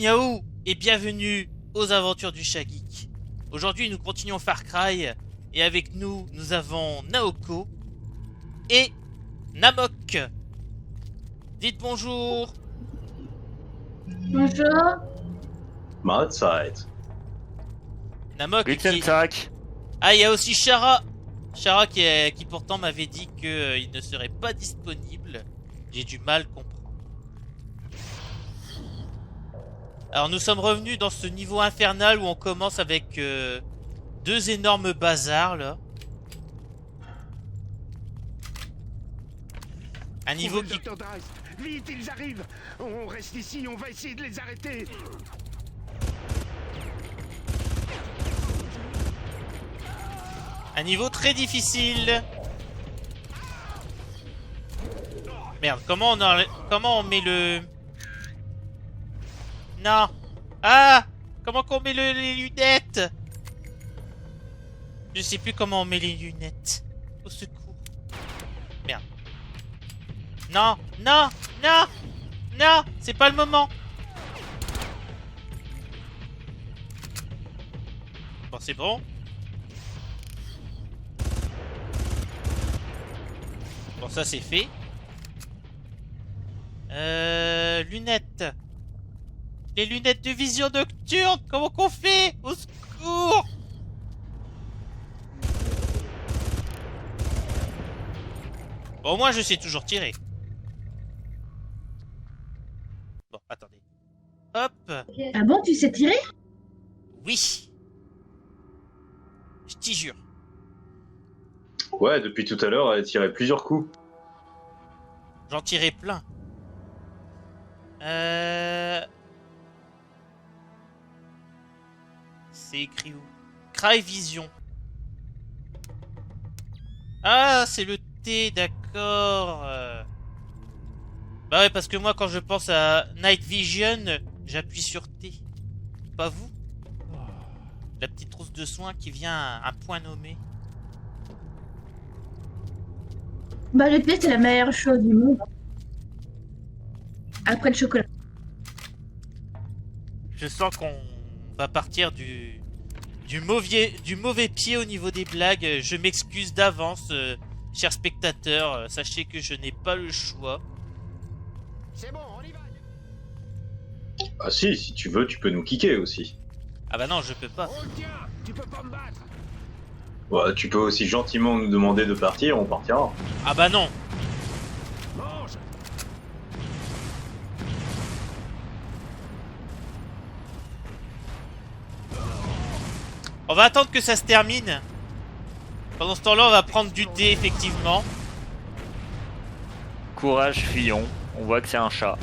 Miaou et bienvenue aux aventures du Chat Geek. Aujourd'hui nous continuons Far Cry et avec nous nous avons Naoko et Namok. Dites bonjour. Bonjour. Mahlzeit. Namok Guten Tag. Ah, il y a aussi Chara. Chara qui pourtant m'avait dit qu'il ne serait pas disponible. J'ai du mal comprendre. Alors nous sommes revenus dans ce niveau infernal où on commence avec deux énormes bazars là. Un niveau qui... Dr. Dries, vite, ils arrivent. On reste ici, on va essayer de les arrêter. Un niveau très difficile. Merde, comment on met le... Non. Ah, comment qu'on met les lunettes? Je sais plus comment on met les lunettes. Au secours. Merde. Non, non, non, non, c'est pas le moment. Bon, c'est bon. Bon, ça c'est fait. Lunettes. Les lunettes de vision nocturne, comment qu'on fait? Au secours! Bon, moi je sais toujours tirer. Bon, attendez. Hop. Ah bon, tu sais tirer? Oui. Je t'y jure. Ouais, depuis tout à l'heure, elle a tiré plusieurs coups. J'en tirais plein. C'est écrit où? Cry Vision. Ah, c'est le T, d'accord. Bah ouais, parce que moi, quand je pense à Night Vision, j'appuie sur T. Pas vous? La petite trousse de soins qui vient à un point nommé. Bah le thé c'est la meilleure chose du monde. Après le chocolat. Je sens qu'on va partir du mauvais pied au niveau des blagues. Je m'excuse d'avance, chers spectateurs. Sachez que je n'ai pas le choix. C'est bon, on y va. Ah si tu veux, tu peux nous kicker aussi. Ah bah non, je peux pas. On le tient, tu peux pas me battre. Ouais, tu peux aussi gentiment nous demander de partir, on partira. Ah bah non. Mange. On va attendre que ça se termine. Pendant ce temps-là, on va prendre du thé, effectivement. Courage, fillon. On voit que c'est un chat.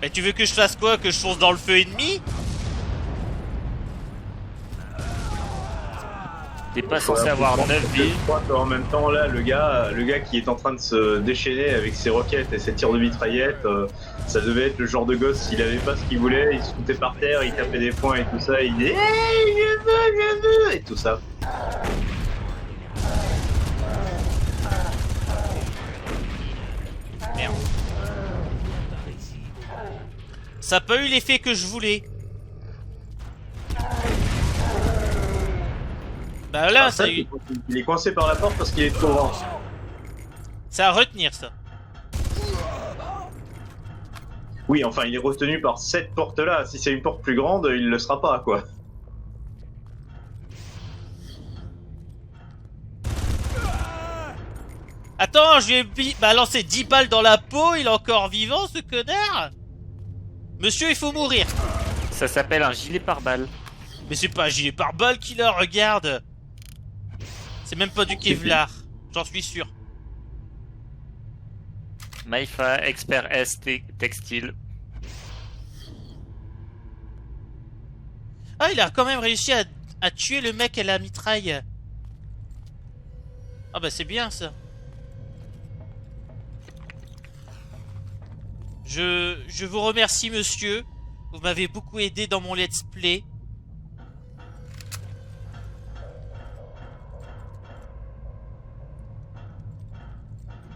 Mais tu veux que je fasse quoi? Que je fonce dans le feu ennemi? T'es pas censé avoir 9 vies. Je crois qu'en même temps, là, le gars qui est en train de se déchaîner avec ses roquettes et ses tirs de mitraillette, ça devait être le genre de gosse, s'il avait pas ce qu'il voulait, il se foutait par terre, il tapait des poings et tout ça, il disait hey, je veux, et tout ça. Merde. Ça n'a pas eu l'effet que je voulais. Bah là, Alors ça a eu... il est coincé par la porte parce qu'il est trop grand. Ça à retenir, ça. Oui, enfin, il est retenu par cette porte-là. Si c'est une porte plus grande, il le sera pas, quoi. Attends, je lui ai balancé 10 balles dans la peau, il est encore vivant, ce connard? Monsieur, il faut mourir. Ça s'appelle un gilet pare-balles. Mais c'est pas un gilet pare-balles qu'il a, regarde. C'est même pas du Kevlar, j'en suis sûr. Maifa, expert S textile. Ah, il a quand même réussi à tuer le mec à la mitraille. Ah bah c'est bien ça. Je vous remercie, monsieur. Vous m'avez beaucoup aidé dans mon let's play.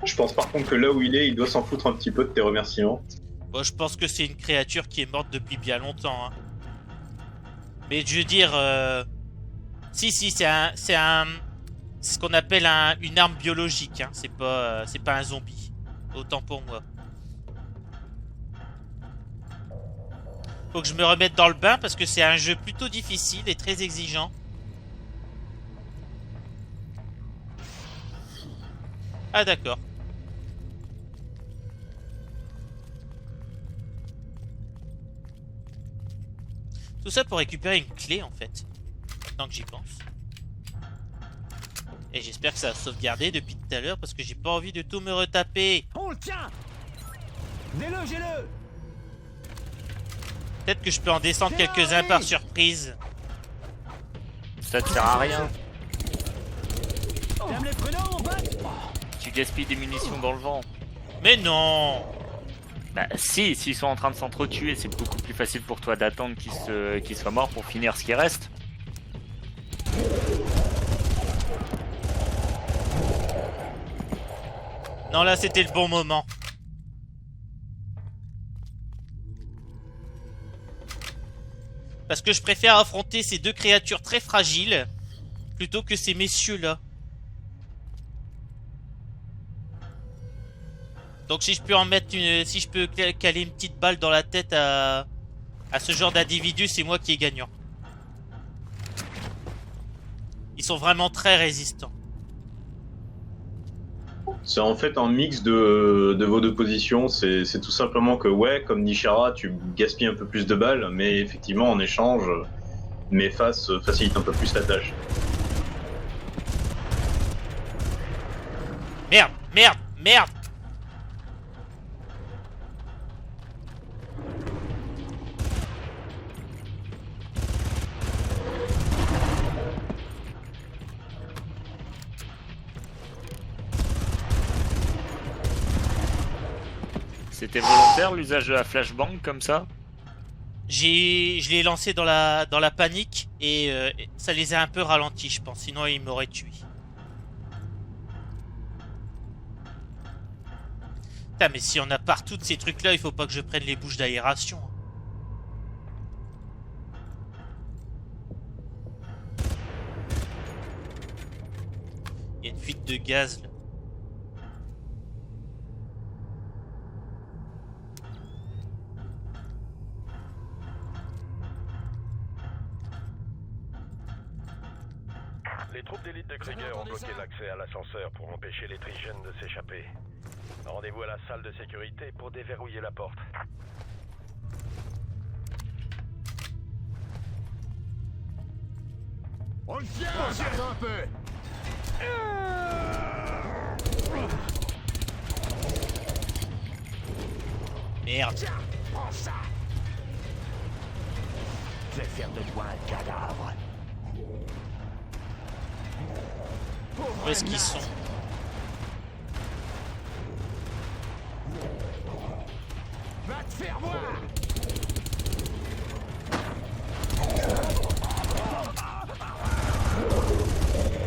Je pense par contre que là où il doit s'en foutre un petit peu de tes remerciements. Bon, je pense que c'est une créature qui est morte depuis bien longtemps. Hein. Mais je veux dire... Si, c'est ce qu'on appelle une arme biologique. Hein. C'est pas un zombie. Autant pour moi. Faut que je me remette dans le bain parce que c'est un jeu plutôt difficile et très exigeant. Ah d'accord. Tout ça pour récupérer une clé en fait. Maintenant que j'y pense. Et j'espère que ça a sauvegardé depuis tout à l'heure parce que j'ai pas envie de tout me retaper. On le tient. Délogez-le. Peut-être que je peux en descendre quelques-uns par surprise. Ça te sert à rien. T'aimes les prénoms, mon pote? Tu gaspilles des munitions dans le vent. Mais non! Bah si, s'ils sont en train de s'entretuer, c'est beaucoup plus facile pour toi d'attendre qu'ils soient morts pour finir ce qui reste. Non, là, c'était le bon moment. Parce que je préfère affronter ces deux créatures très fragiles plutôt que ces messieurs-là. Donc si je peux en mettre si je peux caler une petite balle dans la tête à ce genre d'individu, c'est moi qui est gagnant. Ils sont vraiment très résistants. C'est en fait un mix de vos deux positions. C'est tout simplement que, ouais, comme Nishara, tu gaspilles un peu plus de balles, mais effectivement, en échange, mes faces facilitent un peu plus la tâche. Merde, merde, merde! C'était volontaire l'usage de la flashbang comme ça? Je l'ai lancé dans la panique et ça les a un peu ralentis, je pense. Sinon, ils m'auraient tué. Putain, mais si on a partout de ces trucs-là, il faut pas que je prenne les bouches d'aération. Il y a une fuite de gaz, là. Les troupes d'élite de Krieger ont bloqué l'accès à l'ascenseur pour empêcher les Trigènes de s'échapper. Rendez-vous à la salle de sécurité pour déverrouiller la porte. On le tient. Un peu. Merde. Tiens, prends ça. Je vais faire de toi un cadavre. Où est-ce qu'ils sont? Va te faire voir.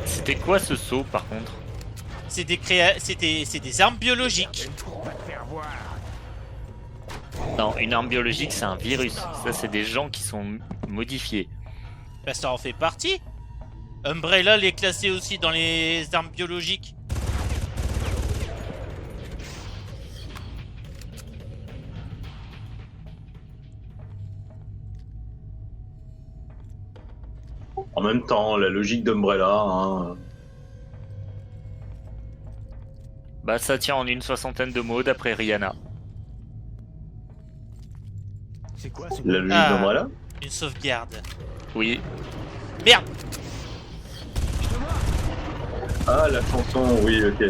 C'était quoi ce saut par contre? C'est des armes biologiques. Va te faire voir. Non, une arme biologique c'est un virus. Ça c'est des gens qui sont modifiés. Bah ça en fait partie. Umbrella l'est classé aussi dans les armes biologiques. En même temps, la logique d'Umbrella, hein. Bah ça tient en une 60aine de mots d'après Rihanna. C'est quoi ce La logique Ah. d'Umbrella. Une sauvegarde. Oui. Merde! Ah, la chanson, oui, ok.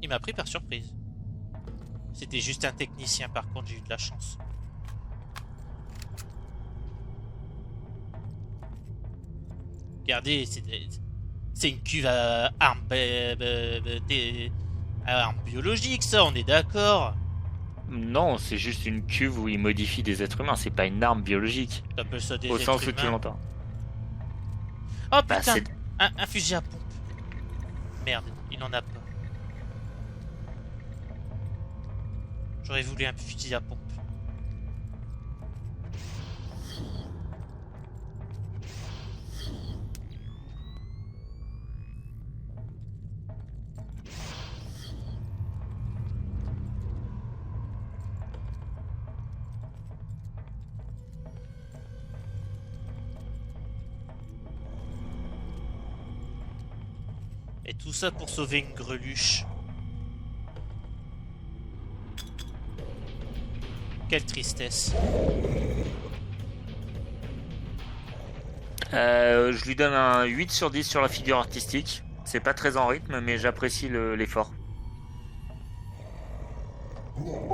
Il m'a pris par surprise. C'était juste un technicien, par contre, j'ai eu de la chance. Regardez, c'est une cuve à armes, à armes biologiques, ça, on est d'accord. Non, c'est juste une cuve où ils modifient des êtres humains, c'est pas une arme biologique. T'appelles ça des Au êtres sens où tu humains. l'entends. Oh Bah, putain! Un fusil à pompe. Merde, il n'en a pas. J'aurais voulu un fusil à pompe. Et tout ça pour sauver une greluche. Quelle tristesse. Je lui donne un 8 sur 10 sur la figure artistique. C'est pas très en rythme, mais j'apprécie l'effort.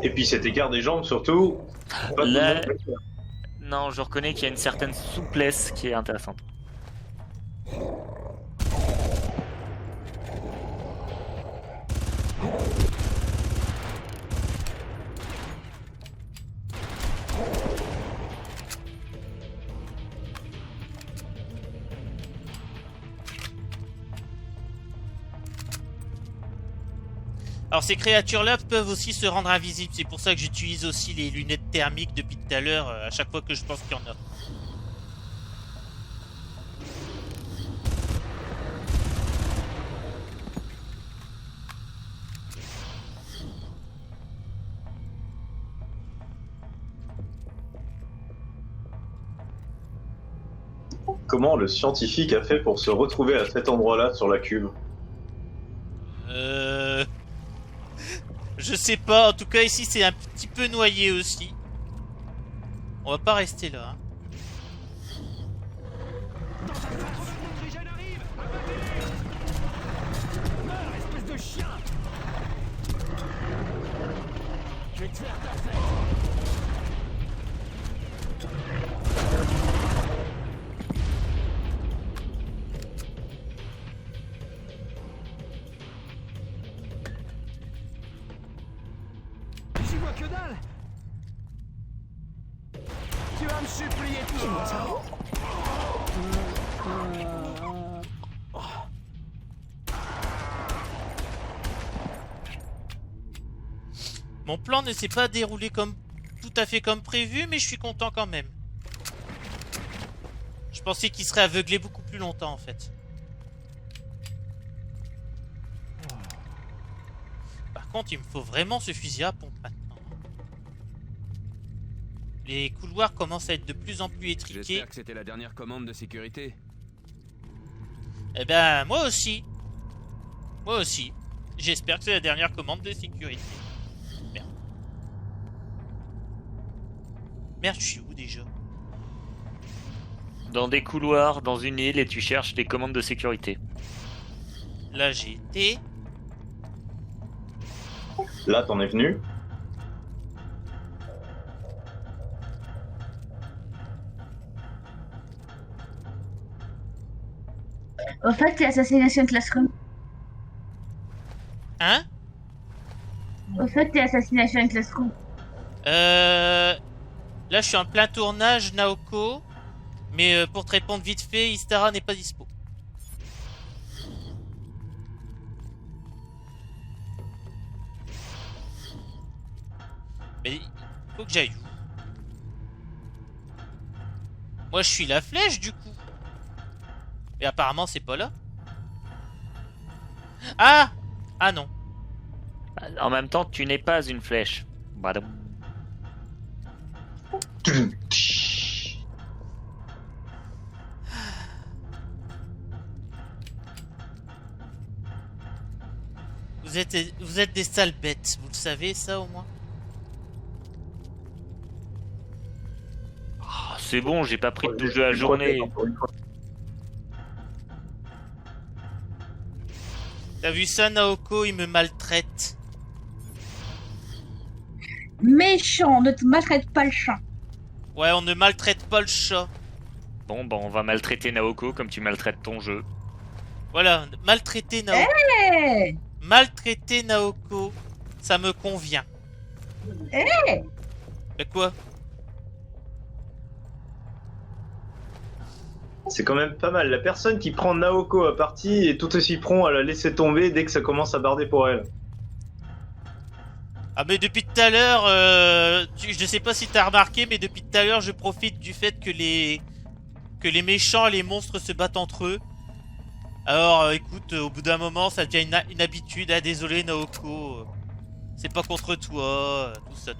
Et puis cet écart des jambes surtout. Pas tout le Là- monde peut le faire. Non, je reconnais qu'il y a une certaine souplesse qui est intéressante. Alors ces créatures-là peuvent aussi se rendre invisibles. C'est pour ça que j'utilise aussi les lunettes thermiques depuis tout à l'heure, à chaque fois que je pense qu'il y en a. Comment le scientifique a fait pour se retrouver à cet endroit-là sur la cube? Je sais pas, en tout cas ici c'est un petit peu noyé aussi. On va pas rester là. Hein. Dans sa face, mon trigène arrive. Meurs, espèce de chien. Je vais te faire ta fête. J'y vois que dalle. Tu vas me supplier tout longtemps. Mon plan ne s'est pas déroulé comme tout à fait comme prévu, mais je suis content quand même. Je pensais qu'il serait aveuglé beaucoup plus longtemps en fait. Par contre, il me faut vraiment ce fusil à pompe maintenant. Les couloirs commencent à être de plus en plus étriqués. J'espère que c'était la dernière commande de sécurité. Eh ben, moi aussi. Moi aussi. J'espère que c'est la dernière commande de sécurité. Merde. Merde, je suis où déjà? Dans des couloirs, dans une île, et tu cherches des commandes de sécurité. Là, j'ai été. Là, t'en es venu. Au fait, c'est Assassination Classroom. Hein? Au fait, c'est Assassination Classroom. Là, je suis en plein tournage, Naoko. Mais pour te répondre vite fait, Istara n'est pas dispo. Mais il faut que j'aille où? Moi, je suis la flèche, du coup. Mais apparemment, c'est pas là. Ah! Ah non. En même temps, tu n'es pas une flèche. Badum. Vous êtes des sales bêtes, vous le savez ça au moins? Ah, c'est bon, j'ai pas pris de touche de la journée. T'as vu ça, Naoko? Il me maltraite. Méchant, ne te maltraite pas le chat. Ouais, on ne maltraite pas le chat. Bon, on va maltraiter Naoko comme tu maltraites ton jeu. Voilà, maltraiter Naoko. Hey Maltraiter Naoko, ça me convient. Hey Mais quoi? C'est quand même pas mal. La personne qui prend Naoko à partie est tout aussi prompt à la laisser tomber dès que ça commence à barder pour elle. Ah mais depuis tout à l'heure, je sais pas si t'as remarqué, mais depuis tout à l'heure je profite du fait que les méchants et les monstres se battent entre eux. Alors écoute, au bout d'un moment ça devient une habitude. Ah désolé Naoko, c'est pas contre toi, tout ça.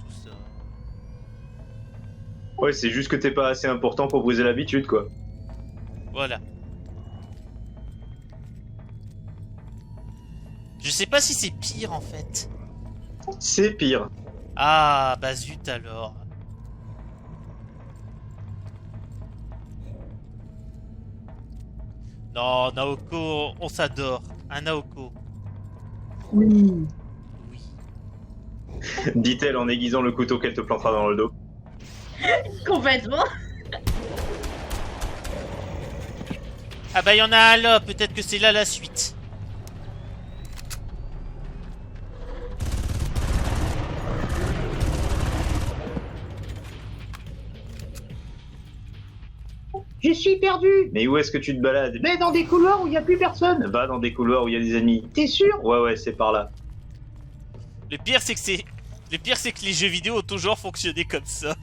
Ouais, c'est juste que t'es pas assez important pour briser l'habitude, quoi. Voilà. Je sais pas si c'est pire en fait. C'est pire. Ah bah zut alors. Non, Naoko, on s'adore. Un Naoko. Oui. Oui. Dit-elle en aiguisant le couteau qu'elle te plantera dans le dos. Complètement. Ah bah il y en a un là, peut-être que c'est là la suite. Je suis perdu. Mais où est-ce que tu te balades? Mais dans des couloirs où il y a plus personne. Va dans des couloirs où il y a des ennemis. T'es sûr? Ouais, c'est par là. Le pire c'est que les jeux vidéo ont toujours fonctionné comme ça.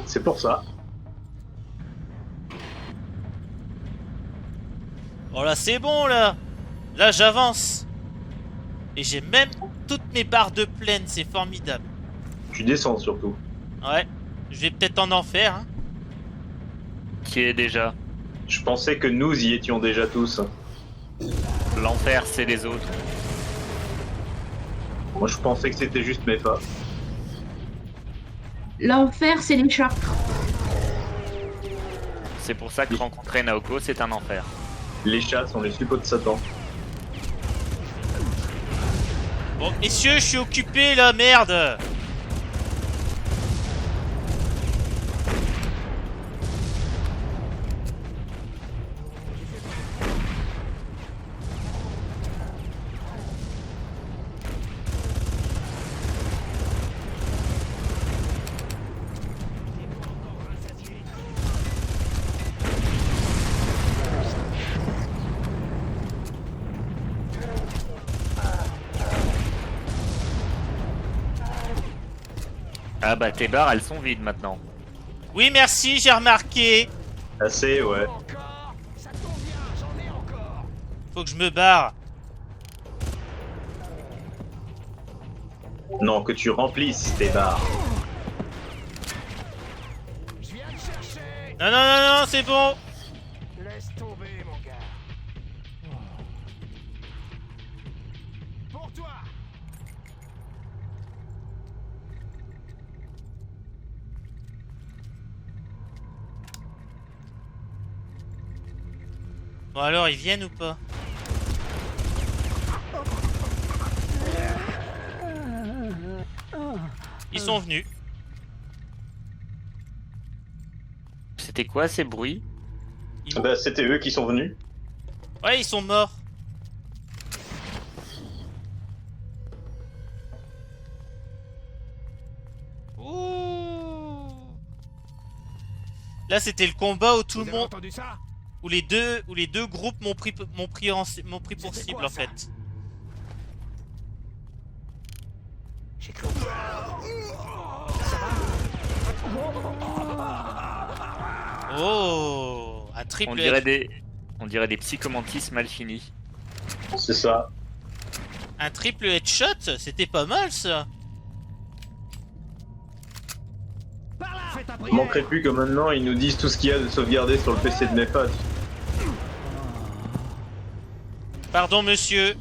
C'est pour ça. Oh là c'est bon là. Là j'avance. Et j'ai même toutes mes barres de pleine, c'est formidable. Tu descends surtout. Ouais. Je vais peut-être en enfer, hein. Qui est déjà? Je pensais que nous y étions déjà tous. L'enfer, c'est les autres. Moi, je pensais que c'était juste Mefa. L'enfer, c'est les chats. C'est pour ça que rencontrer Naoko, c'est un enfer. Les chats sont les suppôts de Satan. Bon, messieurs, je suis occupé là, merde. Ah bah tes barres, elles sont vides maintenant. Oui, merci, j'ai remarqué. Assez, ouais. Encore? Ça tombe bien, j'en ai encore. Faut que je me barre. Non, que tu remplisses tes barres. Je viens de chercher. Non, c'est bon. Laisse tomber, mon gars. Pour toi. Bon alors, ils viennent ou pas? Ils sont venus. C'était quoi ces bruits? Bah, c'était eux qui sont venus. Ouais, ils sont morts. Ouh. Là, c'était le combat où tout Vous le avez monde, entendu ça? où les deux groupes m'ont pris pour C'était cible quoi, en ça? fait. J'ai cru. Oh, un On triple dirait des psychomantis mal finis. C'est ça. un triple headshot, c'était pas mal ça. Par là. Fais ta Il prière. manquerait plus que maintenant ils nous disent tout ce qu'il y a de sauvegardé sur le PC de Mefa. Pardon monsieur.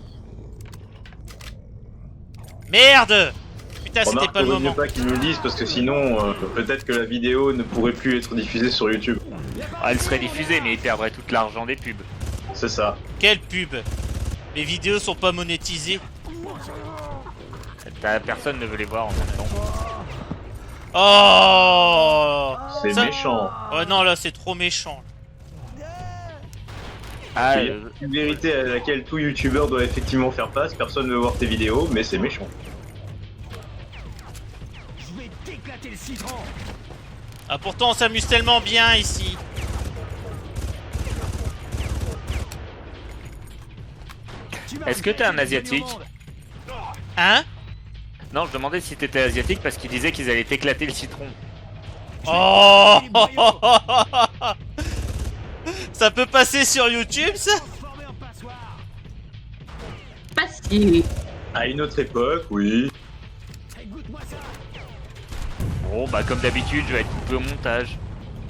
Merde. Putain, c'était Remarque, pas le faudrait mieux moment. pas qu'ils nous le disent parce que sinon, peut-être que la vidéo ne pourrait plus être diffusée sur YouTube. Ah, elle serait diffusée, mais ils perdraient tout l'argent des pubs. C'est ça. Quelle pub? Mes vidéos sont pas monétisées. Personne ne veut les voir en même temps. Oh. C'est Ça- méchant. Oh non, là c'est trop méchant. Ah, C'est une vérité à laquelle tout youtubeur doit effectivement faire face. Personne ne veut voir tes vidéos, mais c'est méchant. Je vais t'éclater le citron. Ah, pourtant, on s'amuse tellement bien ici. Est-ce que t'es un asiatique? Hein? Non, je demandais si t'étais asiatique parce qu'ils disaient qu'ils allaient t'éclater le citron. Oh! Ça peut passer sur YouTube, ça? Pas si. À une autre époque, oui. Bon, bah comme d'habitude, je vais être coupé au montage.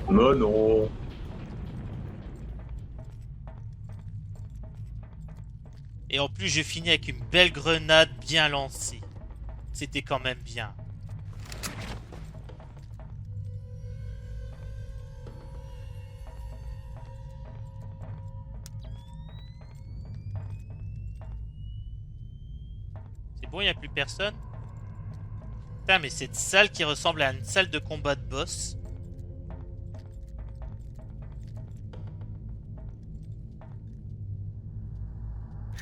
Mais non. Et en plus, j'ai fini avec une belle grenade bien lancée. C'était quand même bien. C'est bon, il n'y a plus personne? Putain, mais cette salle qui ressemble à une salle de combat de boss.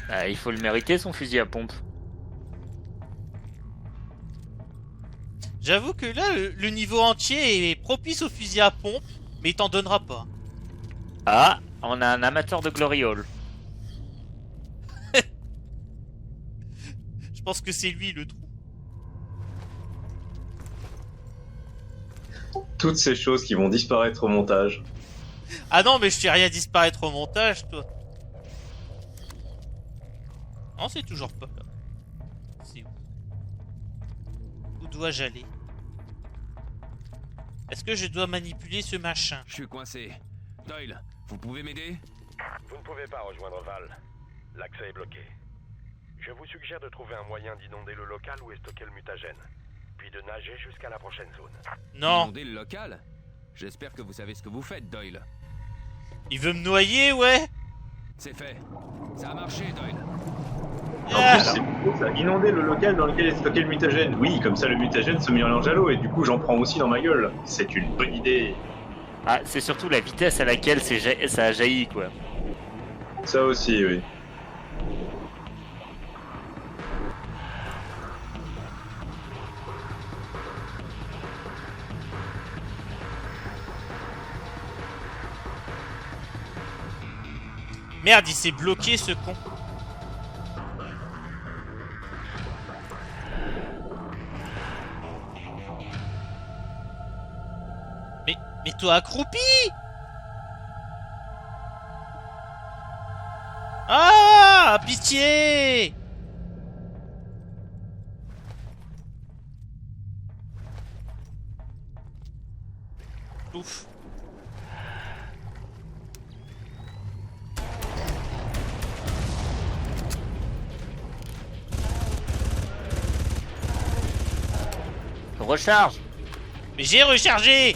Ah, il faut le mériter son fusil à pompe. J'avoue que là, le niveau entier est propice au fusil à pompe, mais il t'en donnera pas. Ah, on a un amateur de Glory Hall. Je pense que c'est lui le trou. Toutes ces choses qui vont disparaître au montage. Ah non, mais je fais rien disparaître au montage, toi. Non, c'est toujours pas là. C'est où? Où dois-je aller? Est-ce que je dois manipuler ce machin? Je suis coincé. Doyle, vous pouvez m'aider? Vous ne pouvez pas rejoindre Val. L'accès est bloqué. Je vous suggère de trouver un moyen d'inonder le local où est stocké le mutagène, puis de nager jusqu'à la prochaine zone. Non. Inonder le local? J'espère que vous savez ce que vous faites, Doyle. Il veut me noyer, ouais? C'est fait. Ça a marché, Doyle. En Ah. plus, c'est plutôt ça. Inonder le local dans lequel est stocké le mutagène. Oui, comme ça le mutagène se mélange à l'eau et du coup j'en prends aussi dans ma gueule. C'est une bonne idée. Ah, c'est surtout la vitesse à laquelle ça a jailli, quoi. Ça aussi, oui. Merde, il s'est bloqué, ce con. Mais toi accroupi! Ah! Pitié! Ouf. Recharge! Mais j'ai rechargé!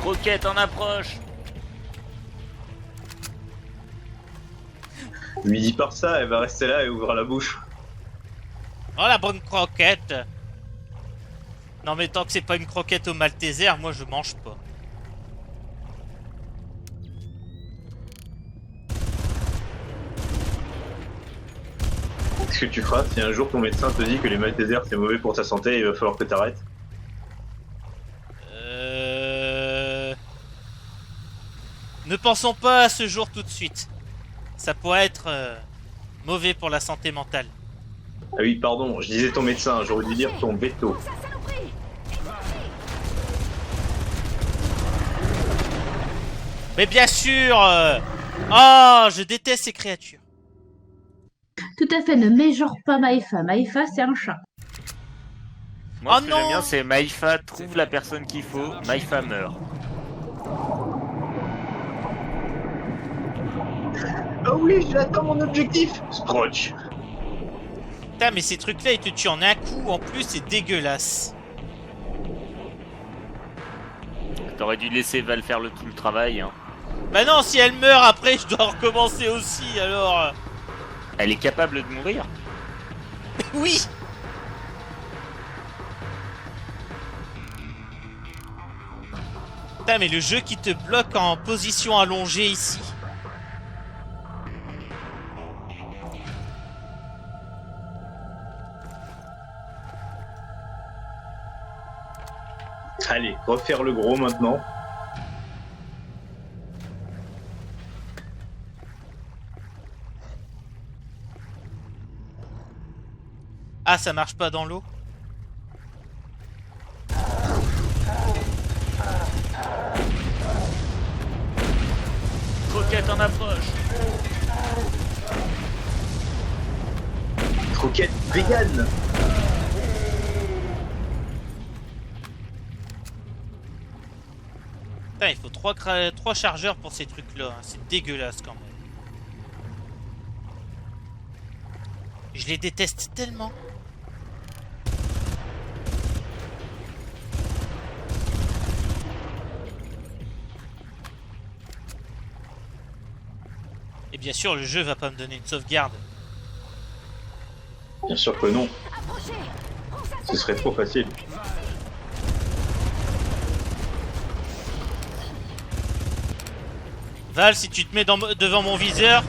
Roquette en approche! Lui dis par ça, elle va rester là et ouvrir la bouche. Oh la bonne croquette! Non mais tant que c'est pas une croquette au Malteser, moi je mange pas. Qu'est-ce que tu feras si un jour ton médecin te dit que les Maltesers c'est mauvais pour ta santé et il va falloir que t'arrêtes? Ne pensons pas à ce jour tout de suite. Ça pourrait être mauvais pour la santé mentale. Ah oui, pardon, je disais ton médecin, j'aurais dû dire ton veto. Mais bien sûr oh, je déteste ces créatures. Tout à fait, ne mégenre pas Maïfa. Maïfa, c'est un chat. Moi, Oh ce que non! j'aime bien, c'est Maïfa trouve la personne qu'il faut, Maïfa meurt. Oh oui, j'attends mon objectif! Scrotch! Putain, mais ces trucs-là, ils te tuent en un coup. En plus, c'est dégueulasse. T'aurais dû laisser Val faire tout le travail. Hein. Bah non, si elle meurt après, je dois recommencer aussi, alors... Elle est capable de mourir. Oui! Putain, mais le jeu qui te bloque en position allongée ici. Allez, refaire le gros maintenant. Ah, ça marche pas dans l'eau? Croquette en approche. Croquette vegan. Putain, il faut 3 chargeurs pour ces trucs-là. Hein. C'est dégueulasse quand même. Je les déteste tellement. Et bien sûr, le jeu va pas me donner une sauvegarde. Bien sûr que non. Ce serait trop facile. Val, si tu te mets devant mon viseur...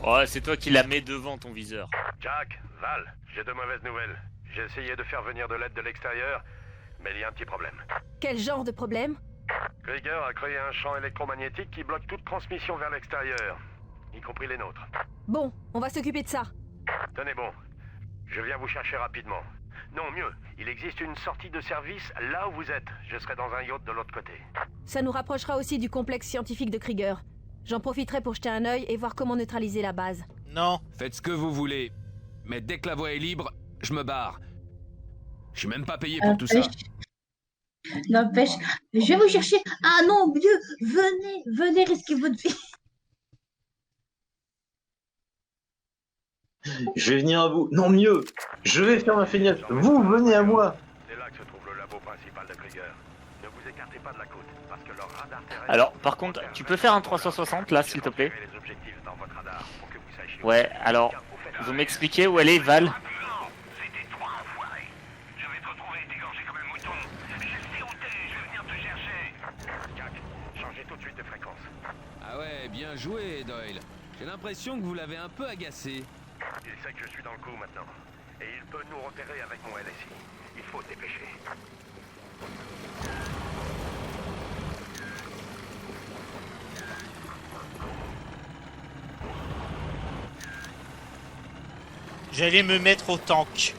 Oh, c'est toi qui la mets devant ton viseur. Jack, Val, j'ai de mauvaises nouvelles. J'ai essayé de faire venir de l'aide de l'extérieur, mais il y a un petit problème. Quel genre de problème? Krieger a créé un champ électromagnétique qui bloque toute transmission vers l'extérieur, y compris les nôtres. Bon, on va s'occuper de ça. Tenez bon, je viens vous chercher rapidement. Non, mieux, il existe une sortie de service là où vous êtes. Je serai dans un yacht de l'autre côté. Ça nous rapprochera aussi du complexe scientifique de Krieger. J'en profiterai pour jeter un œil et voir comment neutraliser la base. Non. Faites ce que vous voulez. Mais dès que la voie est libre, je me barre. Je suis même pas payé pour tout ça. N'empêche, je vais vous chercher. Ah non, Dieu, venez risquer votre vie. Je vais venir à vous. Non, mieux. Je vais faire ma feignasse. Vous venez à moi. C'est là que se trouve le labo principal de Krieger. Ne vous écartez pas de la côte, parce que leur radar terrestre... Alors, par contre, tu peux faire un 360 là, s'il te plaît? les objectifs dans votre radar pour que vous sachiez... Ouais, alors, vous m'expliquez où elle est, Val? C'était toi, enfoiré. Je vais te retrouver dégorgé comme un mouton. J'ai dérouté, je vais venir te chercher. Jack, changez tout de suite de fréquence. Ah ouais, bien joué, Doyle. J'ai l'impression que vous l'avez un peu agacé. Il sait que je suis dans le coup maintenant. Et il peut nous repérer avec mon LSI. Il faut se dépêcher. J'allais me mettre au tank.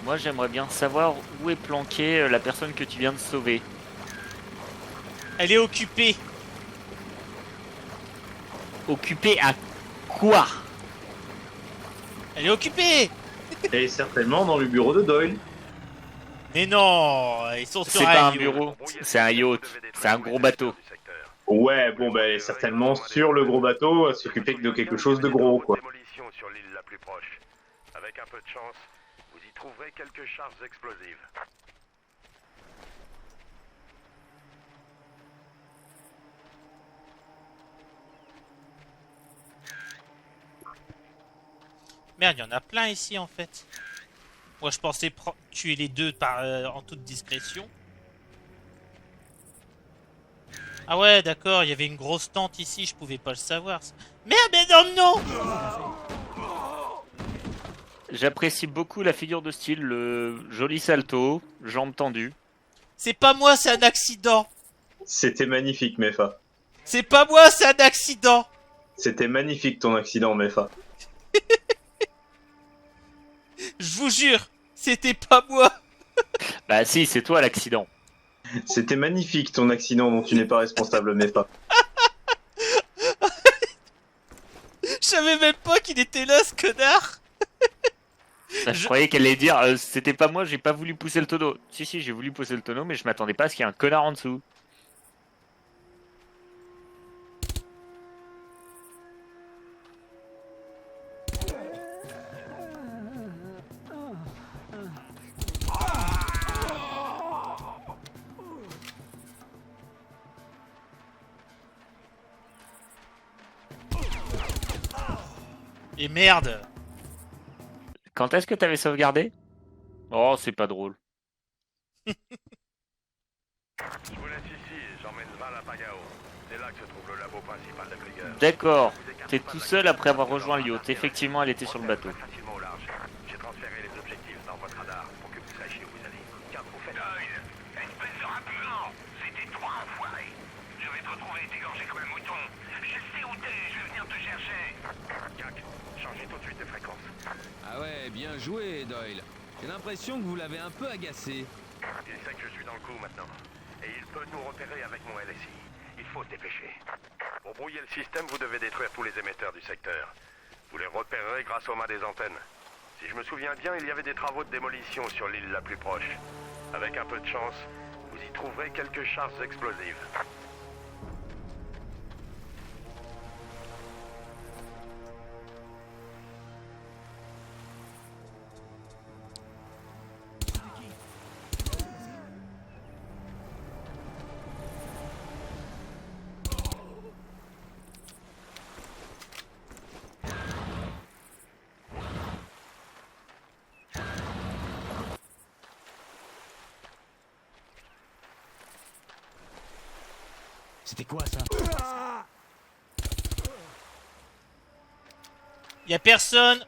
Moi, j'aimerais bien savoir où est planquée la personne que tu viens de sauver. Elle est occupée. Occupée à quoi? Elle est occupée. Et certainement dans le bureau de Doyle. Mais non, ils sont sur C'est pas un yacht. bureau, c'est un yacht, c'est un gros bateau. Ouais, bon, ben, elle est certainement sur le gros bateau à s'occuper de quelque chose de gros, quoi. Démolition sur l'île la plus proche. Avec un peu de chance, vous y trouverez quelques charges explosives. Merde, il y en a plein ici en fait. Moi je pensais tuer les deux en toute discrétion. Ah ouais, d'accord, il y avait une grosse tente ici, je pouvais pas le savoir. Merde, mais non, non. J'apprécie beaucoup la figure de style, le joli salto, jambes tendues. C'est pas moi, c'est un accident. C'était magnifique, Mefa. C'est pas moi, c'est un accident. C'était magnifique ton accident, Mefa. Je vous jure, c'était pas moi. Bah si, c'est toi l'accident. C'était magnifique ton accident dont tu n'es pas responsable, Mefa. Je savais même pas qu'il était là, ce connard. Bah, je croyais qu'elle allait dire c'était pas moi, j'ai pas voulu pousser le tonneau. Si, si, j'ai voulu pousser le tonneau, mais je m'attendais pas à ce qu'il y ait un connard en dessous. Et merde. Quand est-ce que t'avais sauvegardé? Oh, c'est pas drôle. Je vous laisse ici, j'emmène Val à Pagao. C'est là que se trouve le labo principal de Krieger. D'accord, t'es tout seul après avoir rejoint le yacht. Effectivement, elle était sur le bateau. Facilement au large. J'ai transféré les objectifs retrouvé est égorgé comme un mouton. Je sais où t'es, je vais venir te chercher. Jack, changez tout de suite de fréquence. Ah ouais, bien joué, Doyle. J'ai l'impression que vous l'avez un peu agacé. Il sait que je suis dans le coup maintenant. Et il peut nous repérer avec mon LSI. Il faut se dépêcher. Pour brouiller le système, vous devez détruire tous les émetteurs du secteur. Vous les repérerez grâce aux mains des antennes. Si je me souviens bien, il y avait des travaux de démolition sur l'île la plus proche. Avec un peu de chance, vous y trouverez quelques charges explosives. C'était quoi ça? Y a personne.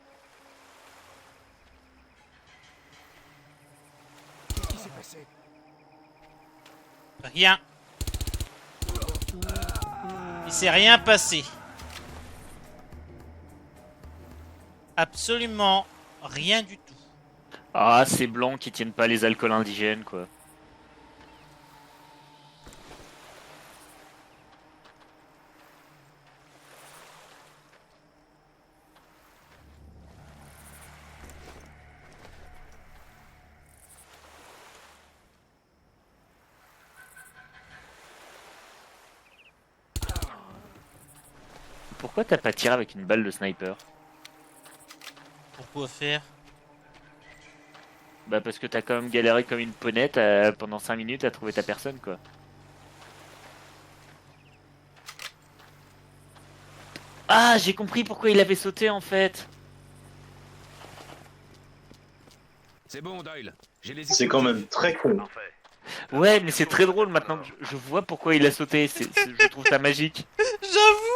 Qu'est-ce qui s'est passé? Rien. Il s'est rien passé. Absolument rien du tout. Ah, ces blancs qui tiennent pas les alcools indigènes, quoi. Pourquoi t'as pas tiré avec une balle de sniper? Pourquoi faire? Bah parce que t'as quand même galéré comme une ponette pendant 5 minutes à trouver ta personne, quoi. Ah, j'ai compris pourquoi il avait sauté en fait. C'est bon, Doyle. J'ai les C'est quand même très con. Parfait. Ouais, mais c'est très drôle maintenant que je vois pourquoi il a sauté. Je trouve ça magique. J'avoue.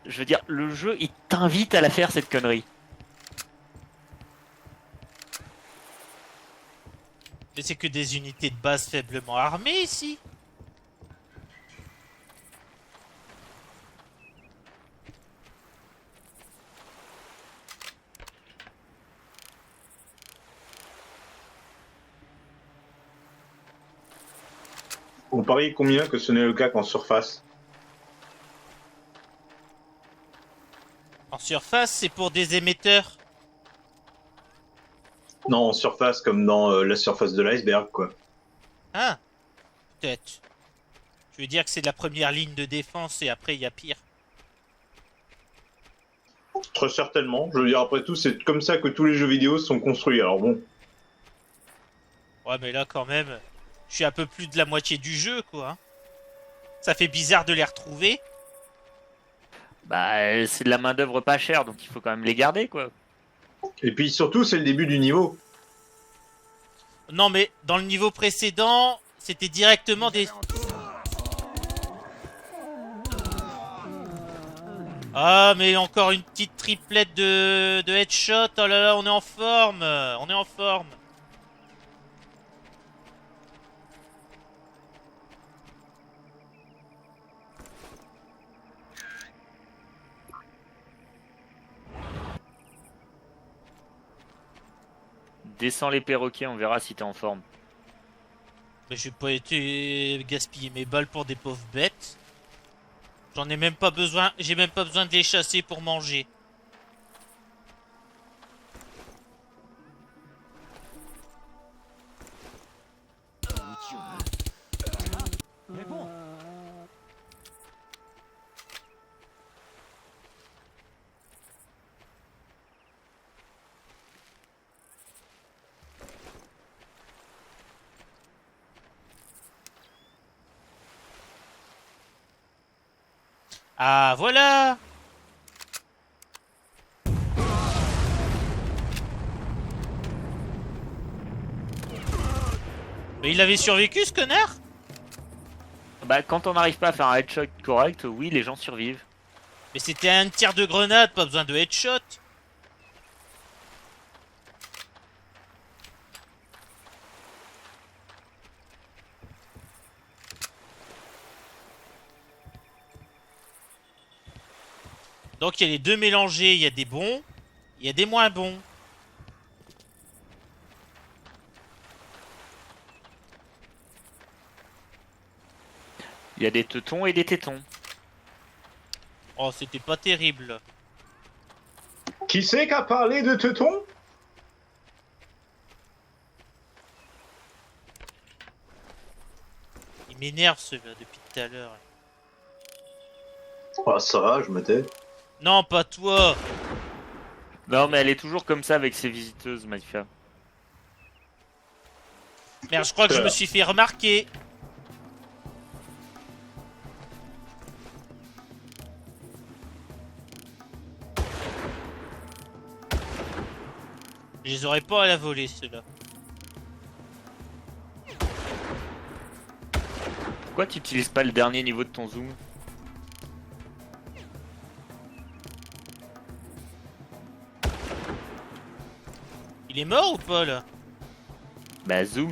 Je veux dire, le jeu, il t'invite à la faire, cette connerie. Mais c'est que des unités de base faiblement armées ici. Vous pariez combien que ce n'est le cas qu'en surface? En surface, c'est pour des émetteurs. Non, en surface, comme dans la surface de l'iceberg, quoi. Ah, peut-être. Je veux dire que c'est la première ligne de défense et après il y a pire. Très certainement. Je veux dire, après tout, c'est comme ça que tous les jeux vidéo sont construits. Alors bon. Ouais, mais là quand même, je suis un peu plus de la moitié du jeu, quoi. Hein. Ça fait bizarre de les retrouver. Bah, c'est de la main d'œuvre pas chère, donc il faut quand même les garder, quoi. Et puis surtout, c'est le début du niveau. Non, mais dans le niveau précédent, c'était directement des... Ah, mais encore une petite triplette de headshot. Oh là là, on est en forme. On est en forme. Descends les perroquets, on verra si t'es en forme. Mais j'ai pas été gaspiller mes balles pour des pauvres bêtes. J'en ai même pas besoin. J'ai même pas besoin de les chasser pour manger. Mais bon. Ah, voilà. Mais il avait survécu, ce connard? Bah, quand on n'arrive pas à faire un headshot correct, oui, les gens survivent. Mais c'était un tir de grenade, pas besoin de headshot. Donc il y a les deux mélangés, il y a des bons, il y a des moins bons. Il y a des teutons et des tétons. Oh, c'était pas terrible. Qui c'est qui a parlé de teuton? Il m'énerve celui-là depuis tout à l'heure. Ah, ça va, je me tais. Non, pas toi. Non, mais elle est toujours comme ça avec ses visiteuses, Mafia. Merde, je crois que je me suis fait remarquer. Je les aurais pas à la volée, ceux-là. Pourquoi tu utilises pas le dernier niveau de ton zoom? Il est mort ou pas, là? Bah, zoom.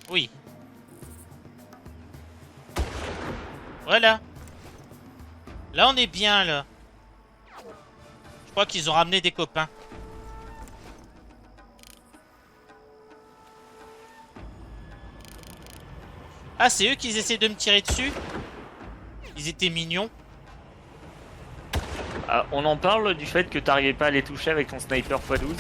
Oui. Voilà. Là, on est bien, là. Je crois qu'ils ont ramené des copains. Ah, c'est eux qui essaient de me tirer dessus? Ils étaient mignons. Ah, on en parle du fait que t'arrivais pas à les toucher avec ton sniper x12?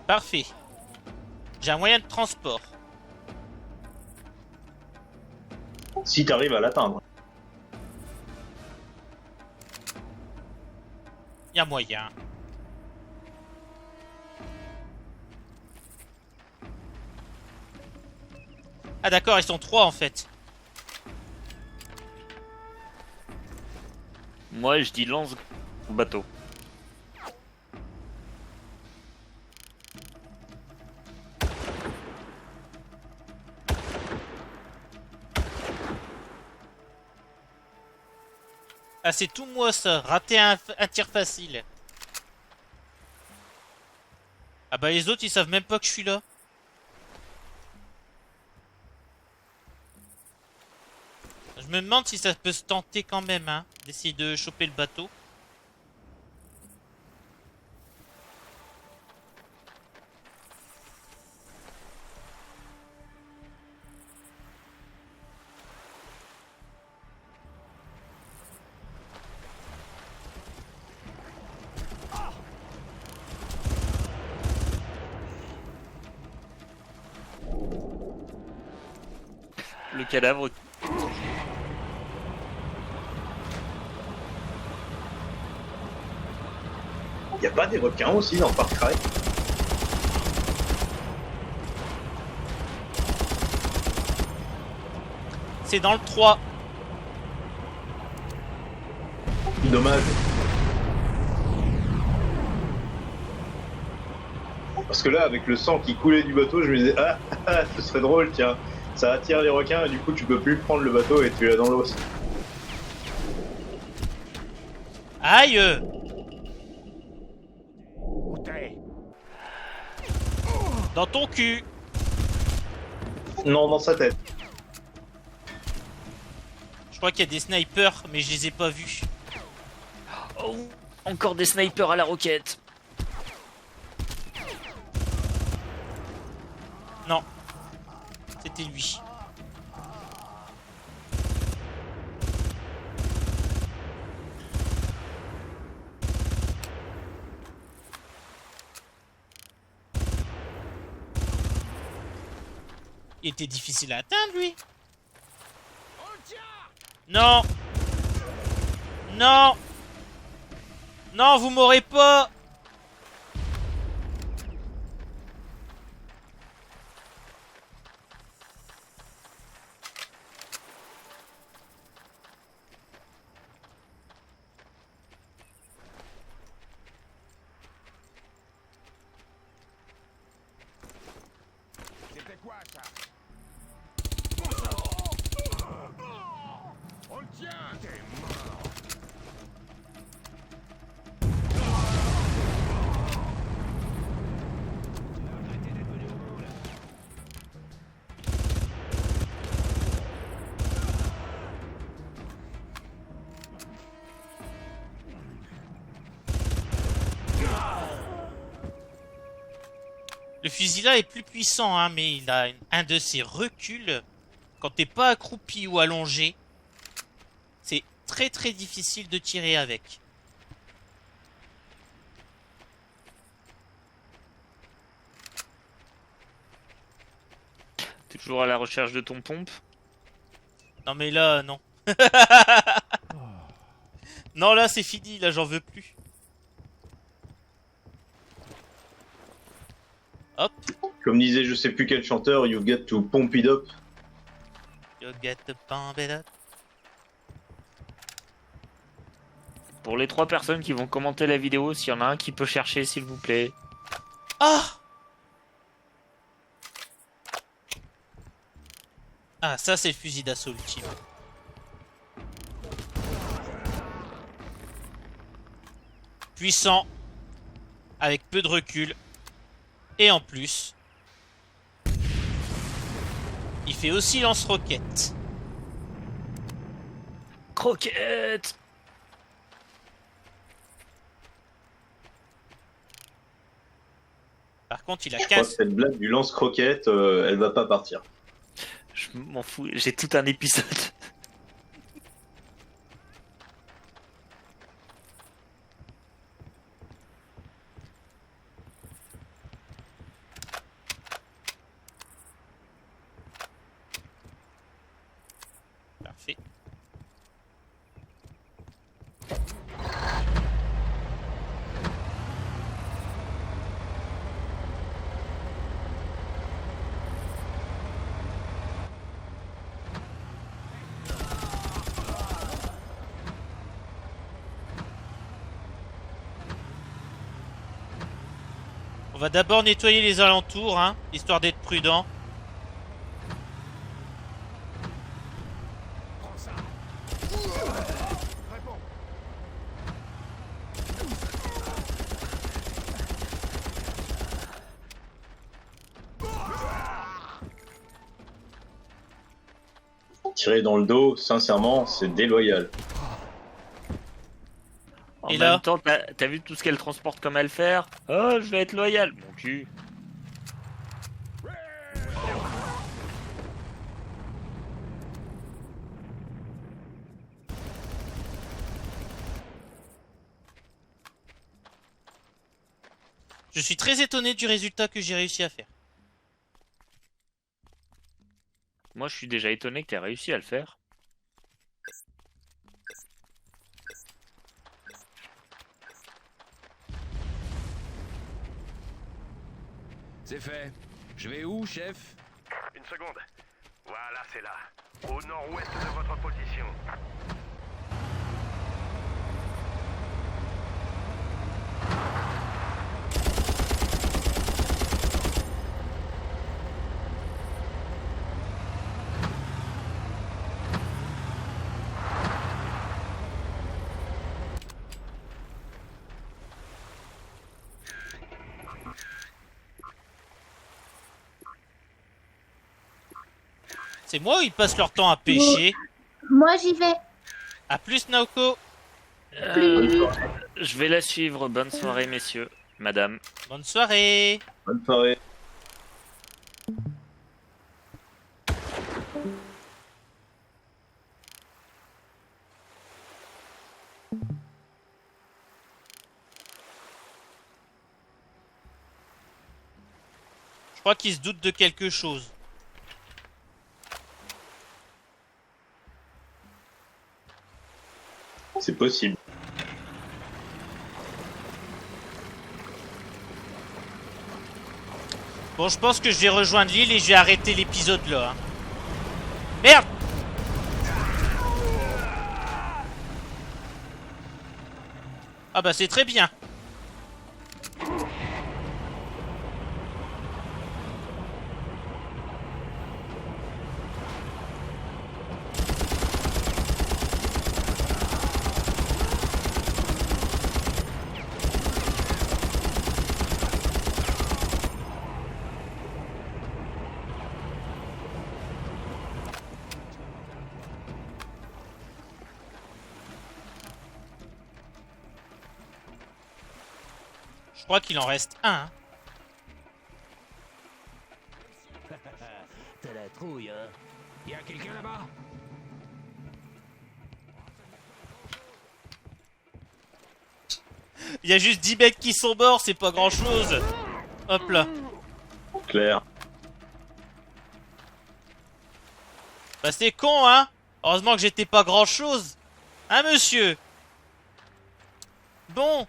Parfait. J'ai un moyen de transport. Si t'arrives à l'atteindre. Y a moyen. Ah d'accord, ils sont 3 en fait. Moi, je dis lance bateau. Ah c'est tout moi ça, rater un tir facile. Ah bah les autres ils savent même pas que je suis là. Je me demande si ça peut se tenter quand même hein, d'essayer de choper le bateau. Le cadavre. Y a pas des requins aussi dans Far Cry? C'est dans le 3. Dommage. Parce que là, avec le sang qui coulait du bateau, je me disais, ah, ce serait drôle, tiens. Ça attire les requins et du coup, tu peux plus prendre le bateau et tu l'as dans l'eau. Aïe! Où t'es? Dans ton cul! Non, dans sa tête. Je crois qu'il y a des snipers, mais je les ai pas vus. Oh, encore des snipers à la roquette. Non. C'était lui. Il était difficile à atteindre, lui. Non. Non. Non, vous m'aurez pas. C'était quoi ça? On le tient! T'es mort! Le fusil là est plus puissant, hein, mais il a un de ses reculs. Quand t'es pas accroupi ou allongé, c'est très très difficile de tirer avec. T'es toujours à la recherche de ton pompe? Non mais là, non. Non là c'est fini, là j'en veux plus. Hop, Comme disait je sais plus quel chanteur, you got to pump it up. you get the pump it up. Pour les 3 personnes qui vont commenter la vidéo, s'il y en a un qui peut chercher, s'il vous plaît. Ah! Ah, ça c'est le fusil d'assaut ultime. Puissant, avec peu de recul, et en plus, il fait aussi lance-roquette. Croquette! Par contre, il a Je crois que 15... cette blague du lance-croquette, elle va pas partir. Je m'en fous, j'ai tout un épisode. Parfait. On va d'abord nettoyer les alentours, hein, histoire d'être prudent. Prends ça. Réponds. Tirer dans le dos, sincèrement, c'est déloyal. En Et même là temps, t'as vu tout ce qu'elle transporte comme Alfer? Oh, je vais être loyal, mon cul. Je suis très étonné du résultat que j'ai réussi à faire. Moi, je suis déjà étonné que t'aies réussi à le faire. C'est fait. Je vais où, chef? Une seconde. Voilà, c'est là. Au nord-ouest de votre position. C'est moi ou ils passent leur temps à pêcher? Moi, j'y vais. A plus, Naoko. Je vais la suivre. Bonne soirée, messieurs, madame. Bonne soirée. Bonne soirée. Je crois qu'ils se doutent de quelque chose. C'est possible. Bon, je pense que je vais rejoindre l'île et je vais arrêter l'épisode là. Hein. Merde! Ah bah c'est très bien. Je crois qu'il en reste un. Hein. T'as la trouille, hein? Y a quelqu'un là-bas? Il y a juste 10 mecs qui sont morts, c'est pas grand chose. Hop là. Claire. Bah c'est con, hein. Heureusement que j'étais pas grand chose. Hein, monsieur? Bon.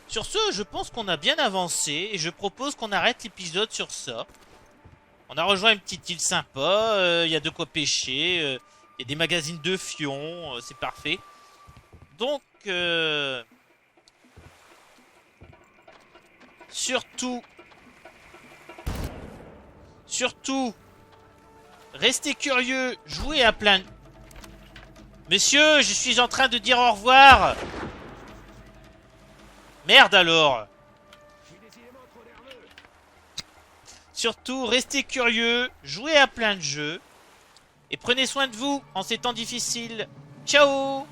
Sur ce, je pense qu'on a bien avancé et je propose qu'on arrête l'épisode sur ça. On a rejoint une petite île sympa, il y a de quoi pêcher, il y a des magazines de fion, c'est parfait. Donc, surtout, restez curieux, jouez à plein... Monsieur, je suis en train de dire au revoir. Merde alors. Surtout, restez curieux, jouez à plein de jeux. Et prenez soin de vous en ces temps difficiles. Ciao!